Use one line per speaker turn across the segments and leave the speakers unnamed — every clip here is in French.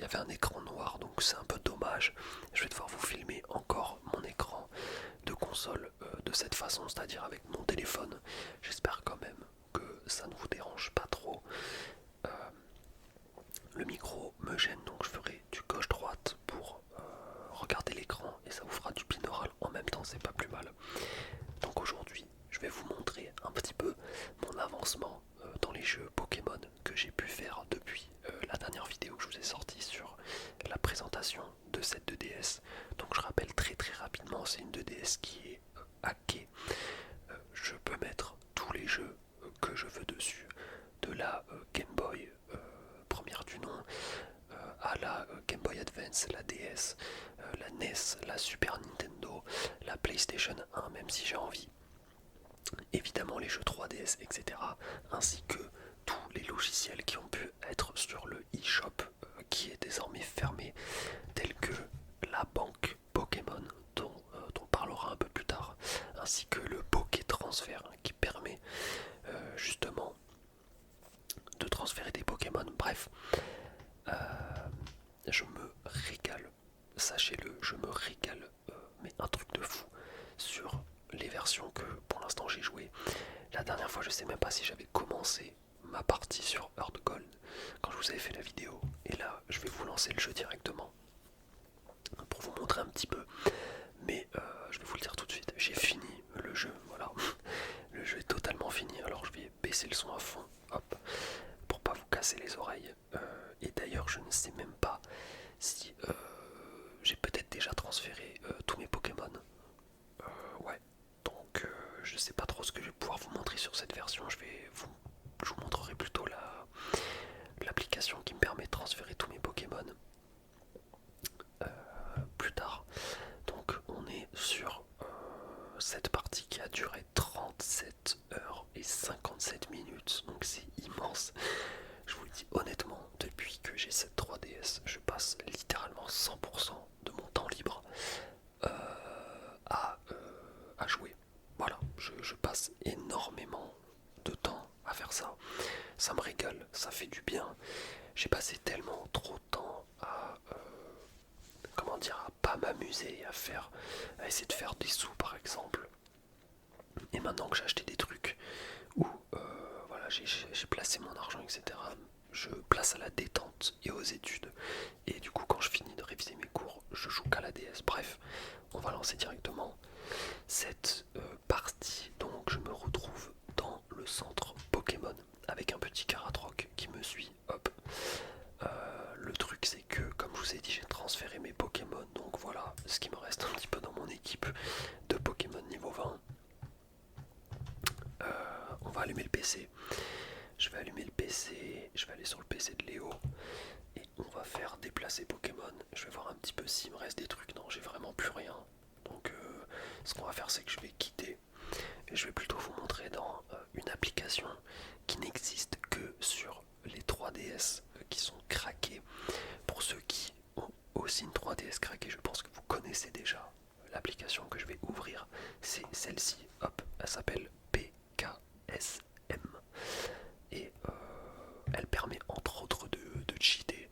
y avait un écran noir, donc c'est un peu dommage. Je vais devoir vous filmer encore mon écran de console de cette façon, c'est-à-dire avec mon téléphone. J'espère quand même que ça ne vous dérange pas trop. Euh, le micro me gêne, donc je ferai du gauche-droite pour regarder l'écran et ça vous fera du binaural en même temps, c'est pas plus mal. Donc aujourd'hui, je vais vous montrer un petit peu mon avancement dans les jeux Pokémon que j'ai pu faire depuis la dernière vidéo que je vous ai sortie sur la présentation de cette 2DS. Donc je rappelle très rapidement, c'est une 2DS qui est hackée. Je peux mettre tous les jeux que je veux dessus, de la Game Boy première du nom à la Game Boy Advance, la DS, la NES, la Super Nintendo, la PlayStation 1, même si j'ai envie, évidemment les jeux 3DS, etc. Ainsi que tous les logiciels qui ont pu être sur le eShop qui est désormais fermé, tels que la banque Pokémon dont on parlera un peu plus tard, ainsi que le Poké Transfert qui permet justement de transférer des Pokémon. Bref, je me régale, sachez-le, je me régale, mais un truc de fou sur les versions que pour l'instant j'ai joué. La dernière fois, je sais même pas si j'avais commencé ma partie sur Earth Gold quand je vous avais fait la vidéo, et là je vais vous lancer le jeu directement pour vous montrer un petit peu, mais je vais vous le dire tout de suite, j'ai fini le jeu, voilà. Le jeu est totalement fini, alors je vais baisser le son à fond, hop, pour pas vous casser les oreilles. Et d'ailleurs, je ne sais même pas si j'ai peut-être déjà transféré tous mes Pokémon. Ouais, donc je sais pas trop ce que je vais pouvoir vous montrer sur cette version. Je vous montrerai plutôt l'application qui me permet de transférer tous mes Pokémon plus tard. Donc on est sur cette partie qui a duré 37 heures et 57 minutes, donc c'est immense. Je vous le dis honnêtement, depuis que j'ai cette 3DS, je passe littéralement 100% de mon temps libre euh, à jouer. Voilà, je passe énormément de temps à faire ça. Ça me régale, ça fait du bien. J'ai passé tellement trop de temps à comment dire, à pas m'amuser, à essayer de faire des sous par exemple. Et maintenant que j'ai acheté des trucs où voilà, j'ai placé mon argent, etc., je place à la détente et aux études. Et du coup, quand je finis de réviser mes cours, je joue qu'à la DS. Bref, on va lancer directement cette partie. Donc, je me retrouve dans le centre Pokémon avec un petit Karatroc qui me suit. Hop. Le truc, c'est que, comme je vous ai dit, j'ai transféré mes Pokémon. Donc voilà ce qui me reste un petit peu dans mon équipe de Pokémon niveau 20. On va allumer le PC. Je vais allumer le PC, je vais aller sur le PC de Léo et on va faire déplacer Pokémon. Je vais voir un petit peu s'il me reste des trucs. Non, j'ai vraiment plus rien. Donc ce qu'on va faire, c'est que je vais quitter et je vais plutôt vous montrer dans une application qui n'existe que sur les 3DS qui sont craqués. Pour ceux qui ont aussi une 3DS craquée, je pense que vous connaissez déjà l'application que je vais ouvrir. C'est celle-ci, hop, elle s'appelle PKSM et elle permet entre autres de cheater.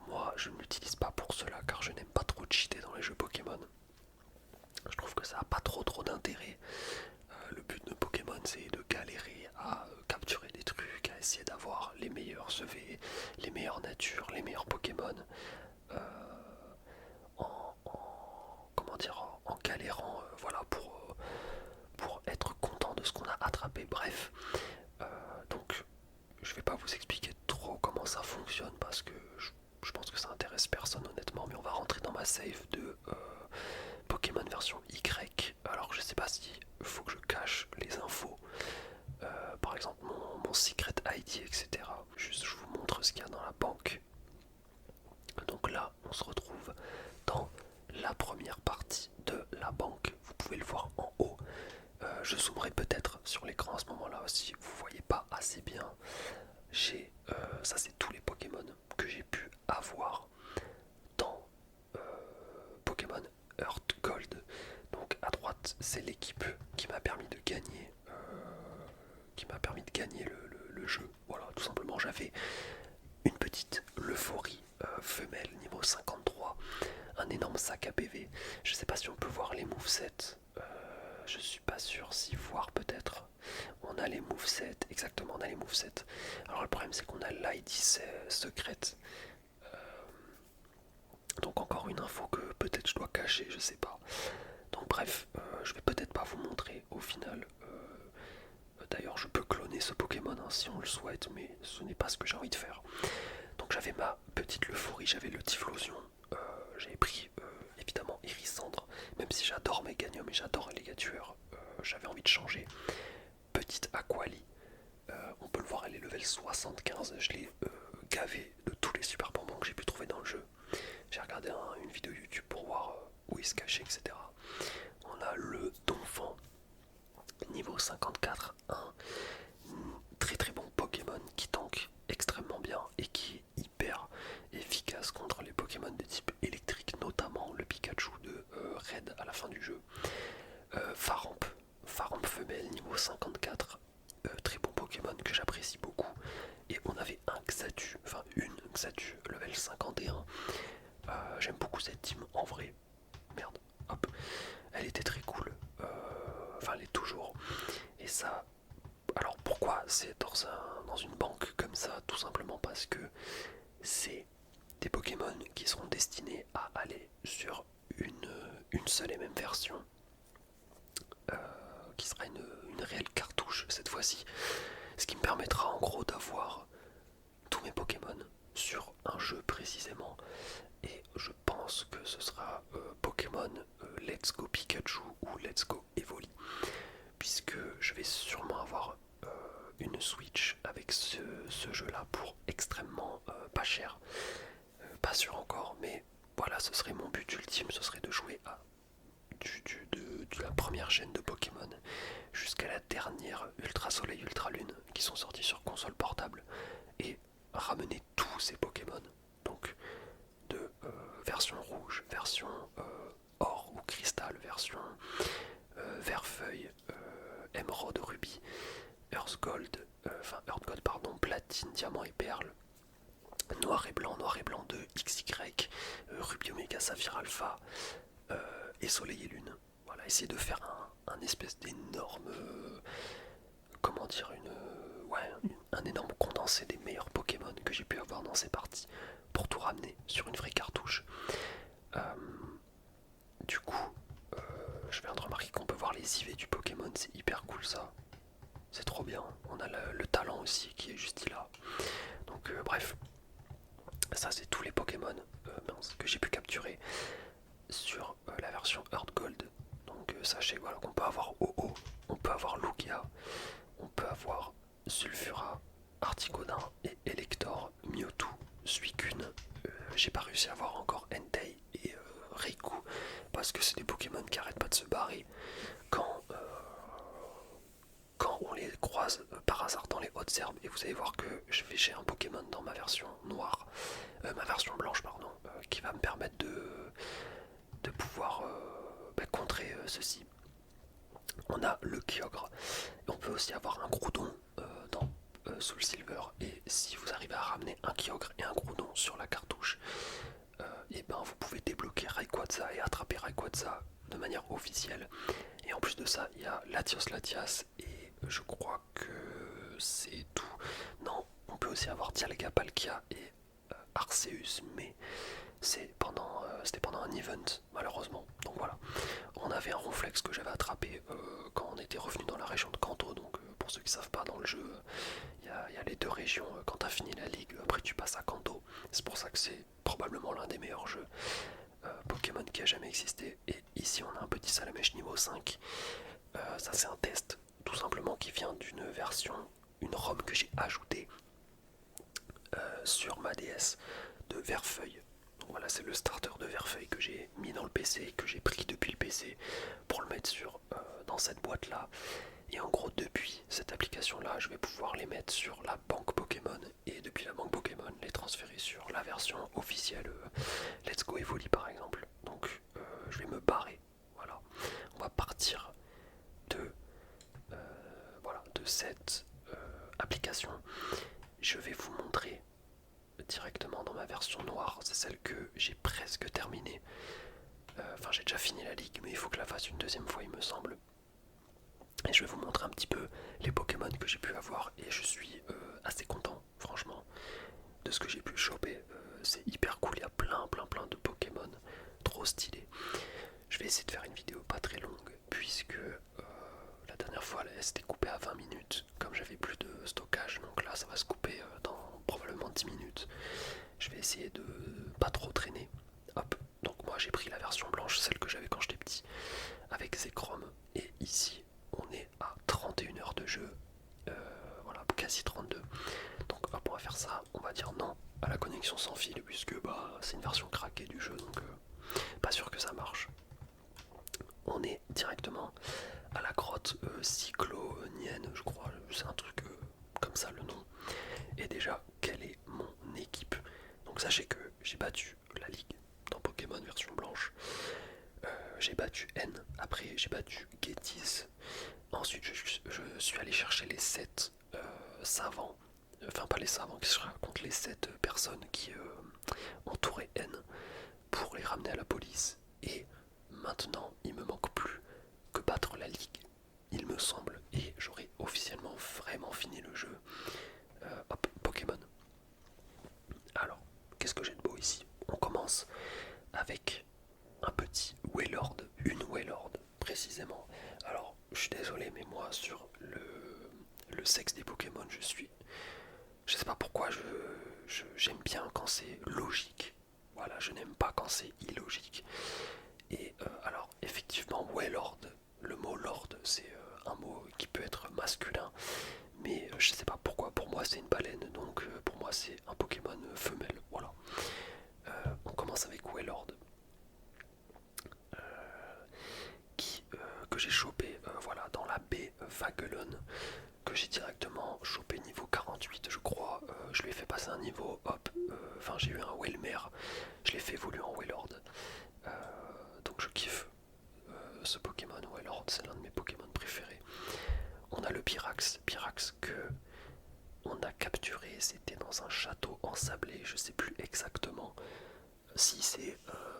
Moi je ne l'utilise pas pour cela car je n'aime pas trop cheater dans les jeux Pokémon. Je trouve que ça n'a pas trop d'intérêt. Le but de Pokémon c'est de galérer à capturer des trucs, à essayer d'avoir les meilleurs EV, les meilleures natures, les meilleurs Pokémon. Comment dire, en galérant, voilà, pour être content de ce qu'on a attrapé. Bref, donc je vais pas vous expliquer trop comment ça fonctionne parce que je pense que ça intéresse personne honnêtement, mais on va rentrer dans ma save de Pokémon version Y. Alors je sais pas si faut que je cache les infos, par exemple mon secret ID, etc. Juste je vous montre ce qu'il y a dans la banque. Donc là on se retrouve dans la première partie de la banque. Vous pouvez le voir en haut. Je zoomerai peut-être sur l'écran à ce moment-là si vous voyez pas assez bien. Ça c'est tous les Pokémon que j'ai pu avoir dans Pokémon Earth Gold. Donc à droite c'est l'équipe qui m'a permis de gagner le jeu. Voilà, tout simplement j'avais une petite euphorie femelle énorme sac à PV. Je sais pas si on peut voir les movesets. Je suis pas sûr si voir peut-être. On a les movesets, exactement, on a les movesets. Alors le problème c'est qu'on a l'ID secrète. Donc encore une info que peut-être je dois cacher, je sais pas. Donc bref, je vais peut-être pas vous montrer au final. D'ailleurs je peux cloner ce Pokémon hein, si on le souhaite, mais ce n'est pas ce que j'ai envie de faire. Donc j'avais ma petite Leufourie, j'avais le Typhlosion, j'avais pris évidemment Irisandre, même si j'adore Meganium et j'adore Alligator, j'avais envie de changer. Petite Aquali, on peut le voir, elle est level 75, je l'ai gavé de tous les super bonbons que j'ai pu trouver dans le jeu. J'ai regardé une vidéo YouTube pour voir où il se cachait, etc. On a le Donphan, niveau 54, un très très bon Pokémon qui tank extrêmement bien et qui est hyper efficace contre les Pokémon de type électrique, notamment le Pikachu de Red à la fin du jeu. Faramp femelle, niveau 54, très bon Pokémon que j'apprécie beaucoup. Et on avait un Xatu, enfin une Xatu, level 51. J'aime beaucoup cette team en vrai. Merde, hop. Elle était très cool. Enfin, elle est toujours. Et ça. Alors pourquoi c'est dans une banque comme ça? Tout simplement parce que c'est des Pokémon qui seront destinés à aller sur une seule et même version. Qui sera une réelle cartouche cette fois-ci. Ce qui me permettra en gros d'avoir tous mes Pokémon sur un jeu précisément. Et je pense que ce sera Pokémon Let's Go Pikachu ou Let's Go Evoli, puisque je vais sûrement avoir une Switch avec ce jeu là pour extrêmement pas cher. Pas sûr encore, mais voilà, ce serait mon but ultime, ce serait de jouer à de la première chaîne de Pokémon jusqu'à la dernière Ultra Soleil, Ultra Lune qui sont sortis sur console portable et ramener tous ces Pokémon. Donc de version rouge, version or ou cristal, version vert feuille, émeraude, rubis, Earth Gold, pardon, platine, diamant et perle, noir et blanc 2, XY, rubis oméga, saphir alpha et soleil et lune. Voilà, essayer de faire un espèce d'énorme, comment dire, un énorme condensé des meilleurs Pokémon que j'ai pu avoir dans ces parties pour tout ramener sur une vraie cartouche. Du coup, je viens de remarquer qu'on peut voir les IV du Pokémon, c'est hyper cool ça. C'est trop bien. On a le talent aussi qui est juste là. Donc bref, ça c'est tous les Pokémon que j'ai pu capturer sur la version Earth Gold. Donc sachez voilà, qu'on peut avoir OO, on peut avoir Lugia, on peut avoir Sulfura, Articuno et Elector, Mewtwo, Suicune. J'ai pas réussi à avoir encore Entei et Raikou parce que c'est des Pokémon qui arrêtent pas de se barrer quand on les croise par hasard dans les hautes herbes. Et vous allez voir que j'ai un Pokémon dans ma version noire, ma version blanche pardon, qui va me permettre de pouvoir contrer ceci. On a le Kyogre, on peut aussi avoir un Groudon dans Soul Silver, et si vous arrivez à ramener un Kyogre et un Groudon sur la cartouche, et ben vous pouvez débloquer Rayquaza et attraper Rayquaza de manière officielle. Et en plus de ça, il y a Latias et je crois que c'est tout. Non, on peut aussi avoir Dialga, Palkia et Arceus, mais c'était pendant un event malheureusement. Donc voilà, on avait un Ronflex que j'avais attrapé quand on était revenu dans la région de Kanto. Donc pour ceux qui savent pas, dans le jeu il y a les deux régions. Quand tu as fini la ligue, après tu passes à Kanto. C'est pour ça que c'est probablement l'un des meilleurs jeux Pokémon qui a jamais existé. Et ici on a un petit Salamèche niveau 5. Ça c'est un test tout simplement qui vient d'une version, une ROM que j'ai ajoutée sur ma DS de Verfeuille. Donc voilà, c'est le starter de Verfeuille que j'ai mis dans le PC, que j'ai pris depuis le PC pour le mettre dans cette boîte là. Et en gros, depuis cette application là, je vais pouvoir les mettre sur la banque Pokémon, et depuis la banque Pokémon les transférer sur la version officielle Let's Go Evoli par exemple. Donc je vais me barrer. Voilà, on va partir de cette application. Je vais vous montrer directement dans ma version noire, c'est celle que j'ai presque terminée. Enfin j'ai déjà fini la ligue, mais il faut que je la fasse une deuxième fois il me semble. Et je vais vous montrer un petit peu les Pokémon que j'ai pu avoir et je suis assez content franchement de ce que j'ai pu choper. C'est hyper cool, il y a plein de Pokémon trop stylés. Je vais essayer de faire une vidéo pas très longue puisque la dernière fois elle s'était coupée à 20 minutes comme j'avais plus de stockage, donc là ça va se couper dans probablement 10 minutes. Je vais essayer de pas trop traîner. Hop, donc moi j'ai pris la version blanche, celle que j'avais quand j'étais petit, avec Zekrom, et ici on est à 31 heures de jeu, voilà, quasi 32. Donc hop, on va faire ça, on va dire non à la connexion sans fil, puisque bah c'est une version craquée du jeu, donc pas sûr que ça marche. On est directement à la grotte cyclonienne, je crois, c'est un truc comme ça le nom. Et déjà, quelle est mon équipe? Donc sachez que j'ai battu la ligue dans Pokémon version blanche. J'ai battu N, après j'ai battu Gettys. Ensuite je suis allé chercher les 7 savants. Enfin pas les savants, qui se racontent les 7 personnes qui entouraient N pour les ramener à la police. Et maintenant il me manque plus que battre la ligue, il me semble, et j'aurai officiellement vraiment fini le jeu. Hop, Pokémon. Alors, qu'est-ce que j'ai de beau ici? On commence avec un petit Wailord, une Wailord précisément. Alors, je suis désolé, mais moi, sur le sexe des Pokémon, je sais pas pourquoi, j'aime bien quand c'est logique. Voilà, je n'aime pas quand c'est illogique. Et alors, effectivement, Wailord, le mot Lord, c'est un mot qui peut être masculin, mais je sais pas pourquoi, pour moi c'est une baleine, donc pour moi c'est un Pokémon femelle, voilà. On commence avec Wailord, que j'ai chopé voilà, dans la baie Vaguelon, que j'ai directement chopé niveau 48 je crois. Je lui ai fait passer un niveau, hop, enfin j'ai eu un Wailmer, je l'ai fait évoluer en Wailord. Donc je kiffe ce Pokémon Wailord, c'est l'un de mes Pokémon préférés. On a le Pyrax que on a capturé, c'était dans un château ensablé, je sais plus exactement si c'est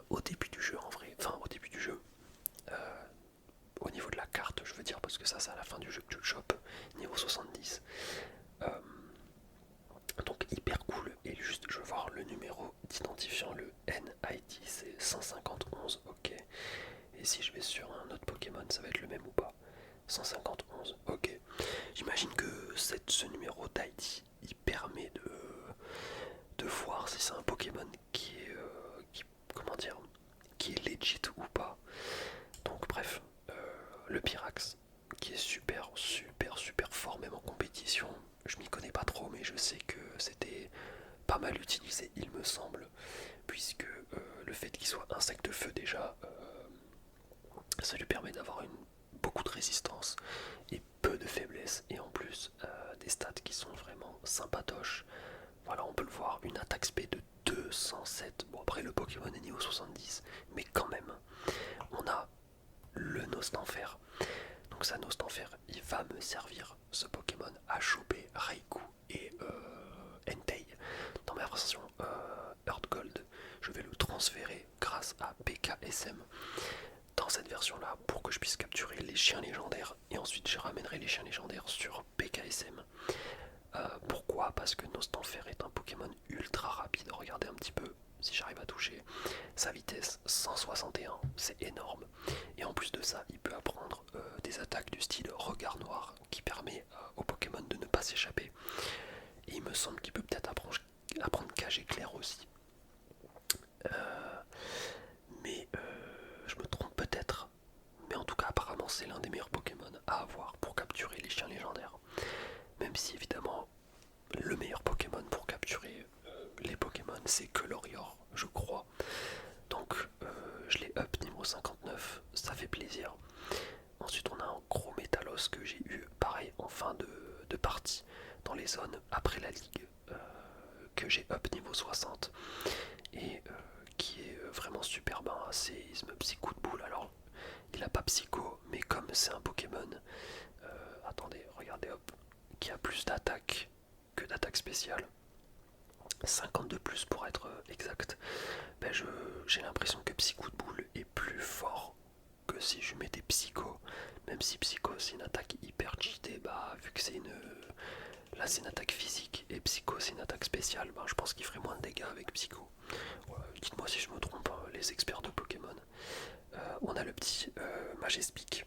au début du jeu en vrai, enfin au début du jeu, au niveau de la carte je veux dire, parce que ça c'est à la fin du jeu que tu le chopes, niveau 70. Donc hyper cool, et juste je veux voir le numéro d'identifiant, le NID c'est 151, ok. Et si je vais sur un autre Pokémon, ça va être le même ou pas? 151, ok. J'imagine que ce numéro d'ID, il permet de voir si c'est un Pokémon comment dire, qui est legit ou pas. Donc bref, le Pyrax, qui est super fort même en compétition. Je m'y connais pas trop, mais je sais que c'était pas mal utilisé, il me semble, puisque le fait qu'il soit insecte feu déjà, ça lui permet d'avoir beaucoup de résistance et peu de faiblesse, et en plus des stats qui sont vraiment sympatoches. Voilà, on peut le voir, une attaque SP de 207. Bon, après le Pokémon est niveau 70, mais quand même, on a le Nostanfer. Donc ça, Nostanfer, il va me servir, ce Pokémon, à choper Raikou et Entei. Dans ma version Earth Gold, je vais le transférer grâce à PKSM dans cette version là pour que je puisse capturer les chiens légendaires, et ensuite je ramènerai les chiens légendaires sur PKSM. Pourquoi? Parce que Nostanfer est un Pokémon ultra rapide. Regardez un petit peu si j'arrive à toucher. Sa vitesse 161, c'est énorme. Et en plus de ça, il peut apprendre des attaques du style regard noir qui permet au Pokémon de ne pas s'échapper. Et il me semble qu'il peut peut-être apprendre cage éclair aussi. Mais je me trompe peut-être. Mais en tout cas, apparemment, c'est l'un des meilleurs Pokémon à avoir pour capturer les chiens légendaires. Même si évidemment, le meilleur Pokémon pour capturer les Pokémon, c'est Colorior, je crois. Donc je l'ai up niveau 59, ça fait plaisir. Ensuite on a un gros Métalos que j'ai eu pareil en fin de partie dans les zones après la ligue, que j'ai up niveau 60, et qui est vraiment super bien. Il se me psycho de boule. Alors il a pas psycho, mais comme c'est un Pokémon, attendez, regardez, hop, qui a plus d'attaque que d'attaque spéciale, 52 plus pour être exact. Ben j'ai l'impression que Psy Coup de Boule est plus fort que si je mettais Psycho. Même si Psycho c'est une attaque hyper cheatée, bah vu que c'est une... Là c'est une attaque physique et Psycho c'est une attaque spéciale, bah, je pense qu'il ferait moins de dégâts avec Psycho. Dites-moi si je me trompe, hein, les experts de Pokémon. On a le petit Majaspic.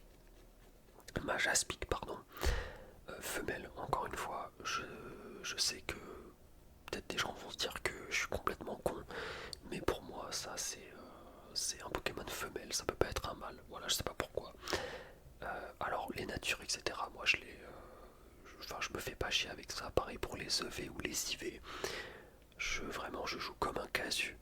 Majaspic, pardon. Femelle, encore une fois, je sais que peut-être des gens vont se dire que je suis complètement con, mais pour moi ça c'est un Pokémon femelle, ça peut pas être un mâle, voilà, je sais pas pourquoi. Alors les natures, etc., moi je me fais pas chier avec ça, pareil pour les EV ou les IV, vraiment je joue comme un casu.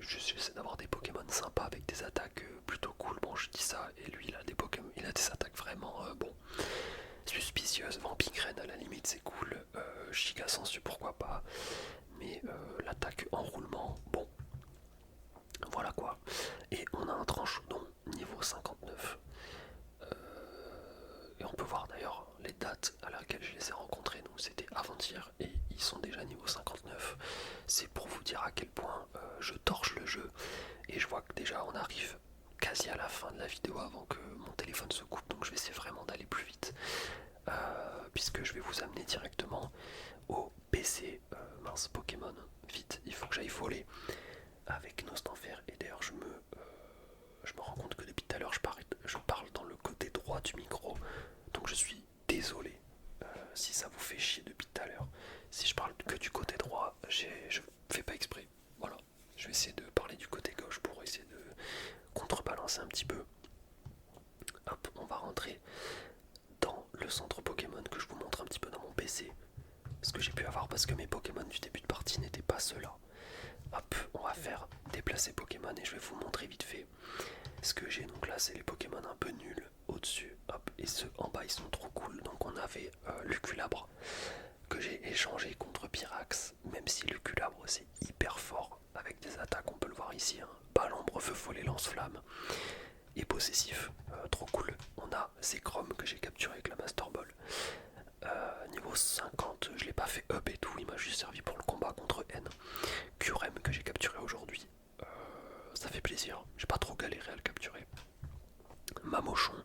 J'essaie d'avoir des Pokémon sympas avec des attaques plutôt cool, bon je dis ça, et lui il a des Pokémon, il a des attaques vraiment bon, suspicieuses. Vampigren à la limite c'est cool, Giga Sensu pourquoi pas, mais l'attaque enroulement, bon, voilà quoi. Et on a un Tranchodon niveau 59. Et on peut voir d'ailleurs les dates à laquelle je les ai rencontrés, donc c'était avant-hier et ils sont déjà niveau 59. C'est pour vous dire à quel point je torche le jeu, et je vois que déjà on arrive quasi à la fin de la vidéo avant que mon téléphone se coupe, donc je vais essayer vraiment d'aller plus vite, puisque je vais vous amener directement au PC. Mince, Pokémon, vite, il faut que j'aille voler avec Nostanfer. Et d'ailleurs je me rends compte que depuis tout à l'heure je parle dans le côté droit du micro, donc je suis désolé si ça vous fait chier depuis tout à l'heure. Si je parle que du côté droit, je fais pas exprès. Voilà, je vais essayer de parler du côté gauche pour essayer de contrebalancer un petit peu. Hop, on va rentrer dans le centre Pokémon que je vous montre un petit peu dans mon PC. Ce que j'ai pu avoir parce que mes Pokémon du début de partie n'étaient pas ceux-là. Hop, on va faire déplacer Pokémon et je vais vous montrer vite fait ce que j'ai. Donc là c'est les Pokémon un peu nuls au-dessus, hop, et ceux en bas ils sont trop cool. Donc on avait Luculabre que j'ai échangé contre Pyrax, même si Luculabre c'est hyper fort avec des attaques, on peut le voir ici, hein. Balombre, Feu Follet, Lance-Flamme et Possessif, trop cool. On a Zekrom que j'ai capturé avec la Master Ball. Niveau 50, je l'ai pas fait up et tout, il m'a juste servi pour le combat contre N. Curem que j'ai capturé aujourd'hui, ça fait plaisir, j'ai pas trop galéré à le capturer. Mamochon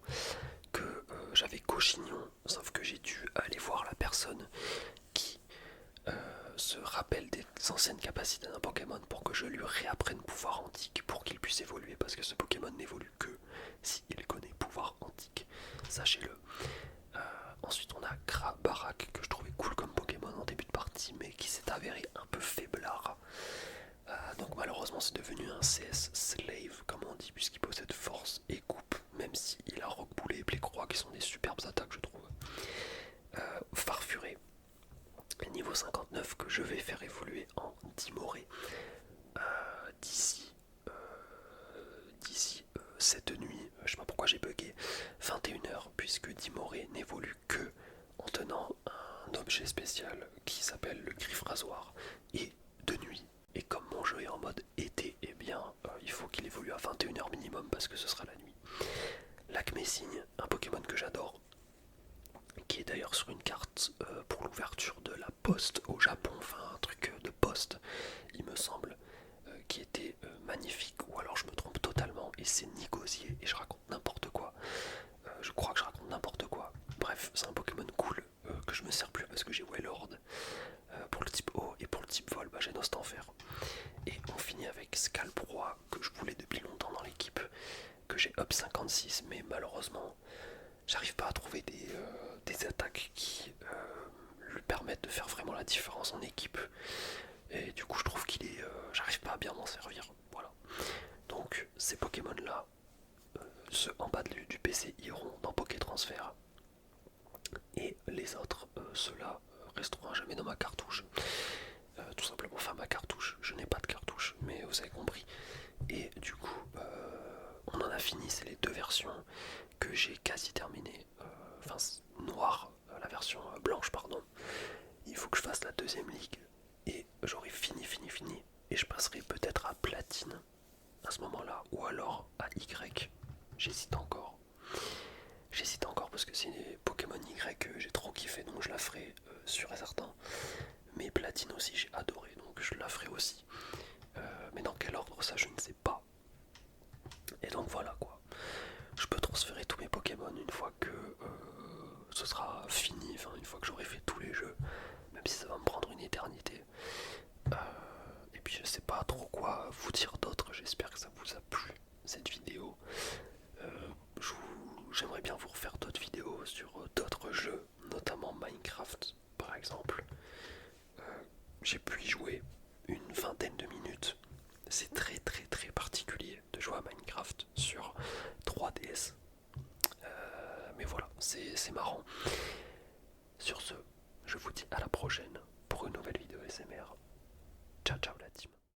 que j'avais Cochignon, sauf que j'ai dû aller voir la personne qui se rappelle des anciennes capacités d'un Pokémon pour que je lui réapprenne pouvoir antique pour qu'il puisse évoluer, parce que ce Pokémon n'évolue que s'il connaît pouvoir antique, sachez-le. Ensuite on a Grabarak que je trouvais cool comme Pokémon en début de partie, mais qui s'est avéré un peu faiblard. Donc malheureusement c'est devenu un CS Slave comme on dit, puisqu'il possède force et coupe, même s'il a Rock Boulet et Plécroix qui sont des superbes attaques je trouve. Farfuré, niveau 59 que je vais faire évoluer en Dimoré d'ici cette nuit, je sais pas pourquoi j'ai bugué, 21h, puisque Dimoré n'évolue que en tenant un objet spécial qui s'appelle le griffe rasoir, et de nuit. Et comme mon jeu est en mode été, eh bien il faut qu'il évolue à 21h minimum parce que ce sera la nuit. Lacmessigne, un Pokémon que j'adore, qui est d'ailleurs sur une carte pour l'ouverture de la poste au Japon, enfin un truc de poste, il me semble, qui était magnifique, ou alors je me trompe totalement et c'est Nigosier et je raconte n'importe quoi. Je crois que je raconte n'importe quoi. Bref, c'est un Pokémon cool que je me sers plus parce que j'ai Wailord. Pour le type eau et pour le type vol, bah, j'ai Nostanfer. Et on finit avec Scalproie que je voulais depuis longtemps dans l'équipe, que j'ai up 56, mais malheureusement j'arrive pas à trouver des attaques qui lui permettent de faire vraiment la différence en équipe. Et du coup je trouve qu'il est... j'arrive pas à bien m'en servir. Voilà. Donc ces Pokémon là, ceux en bas du PC iront dans Poké Transfert. Et les autres, ceux-là, resteront à jamais dans ma cartouche. Tout simplement, enfin ma cartouche, je n'ai pas de cartouche, mais vous avez compris. Et du coup, on en a fini, c'est les deux versions que j'ai quasi terminées. Enfin, noire, la version blanche, pardon. Il faut que je fasse la deuxième ligue et j'aurai fini. Et je passerai peut-être à platine à ce moment-là, ou alors à Y. J'hésite encore. J'hésite encore parce que c'est Pokémon Y que j'ai trop kiffé, donc je la ferai sûr et certain. mais Platine aussi j'ai adoré, donc je la ferai aussi. Mais dans quel ordre, ça je ne sais pas. Et donc voilà quoi. Je peux transférer tous mes Pokémon une fois que ce sera fini, enfin une fois que j'aurai fait tous les jeux, même si ça va me prendre une éternité. Et puis je sais pas trop quoi vous dire d'autre, j'espère que ça vous a plu cette vidéo. J'aimerais bien vous refaire d'autres vidéos sur d'autres jeux, notamment Minecraft par exemple. J'ai pu y jouer une vingtaine de minutes. C'est très très très particulier de jouer à Minecraft sur 3DS. Mais voilà, c'est marrant. Sur ce, je vous dis à la prochaine pour une nouvelle vidéo SMR. Ciao ciao la team.